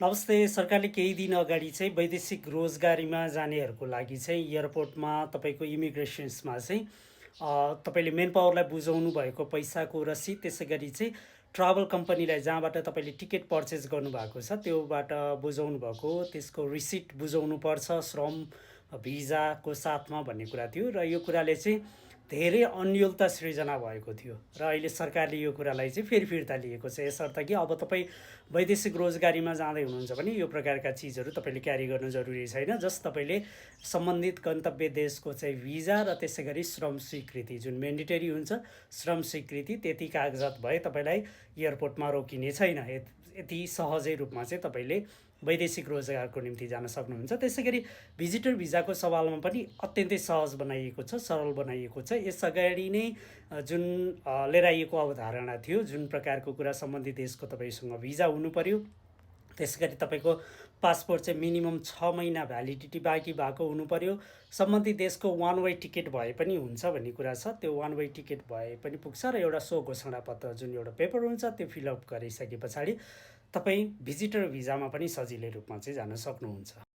नमस्ते। सरकारले केही दिन अगाडि चाहिँ वैदेशिक रोजगारीमा जानेहरूको लागि चाहिँ एयरपोर्टमा तपाईँको इमिग्रेसन्समा चाहिँ तपाईँले मेन पावरलाई बुझाउनु भएको पैसाको रसिद, त्यसै गरी चाहिँ ट्राभल कम्पनीलाई जहाँबाट तपाईँले टिकट पर्चेस गर्नुभएको छ त्योबाट बुझाउनु भएको त्यसको रिसिट बुझाउनु पर्छ श्रम भिजाको साथमा भन्ने कुरा थियो। र यो कुराले चाहिँ धेरै अन्योलता सृजना भएको थियो र अहिले सरकारले यो कुरालाई चाहिँ फेरि फिर्ता लिएको छ, यसर्थ कि अब तपाईँ वैदेशिक रोजगारीमा जाँदै हुनुहुन्छ भने यो प्रकारका चिजहरू तपाईँले क्यारी गर्नु जरुरी छैन। जस्ट तपाईँले सम्बन्धित गन्तव्य देशको चाहिँ भिजा र त्यसै गरी श्रम स्वीकृति जुन मेन्डेटरी हुन्छ, श्रम स्वीकृति, त्यति कागजात भए तपाईँलाई एयरपोर्टमा रोकिने छैन। यति सहजै रूपमा चाहिँ तपाईँले वैदेशिक रोजगारको निम्ति जान सक्नुहुन्छ। त्यसै गरी भिजिटर भिजाको सवालमा पनि अत्यन्तै सहज बनाइएको छ, सरल बनाइएको छ। यस अगाडि नै जुन लिएर आइएको अवधारणा थियो, जुन प्रकारको कुरा सम्बन्धित देशको तपाईँसँग भिजा हुनु पर्यो, त्यसै गरी तपाईँको पासपोर्ट चाहिँ मिनिमम 6 महिना भ्यालिडिटी बाँकी भएको हुनु पर्यो, सम्बन्धित देशको वान वे टिकट भए पनि हुन्छ भन्ने कुरा छ। त्यो वान वे टिकट भए पनि पुग्छ र एउटा सो घोषणा पत्र जुन एउटा पेपर हुन्छ त्यो फिलअप गरिसके पछाडि तपाईँ भिजिटर भिजामा पनि सजिलै रूपमा चाहिँ जान सक्नुहुन्छ।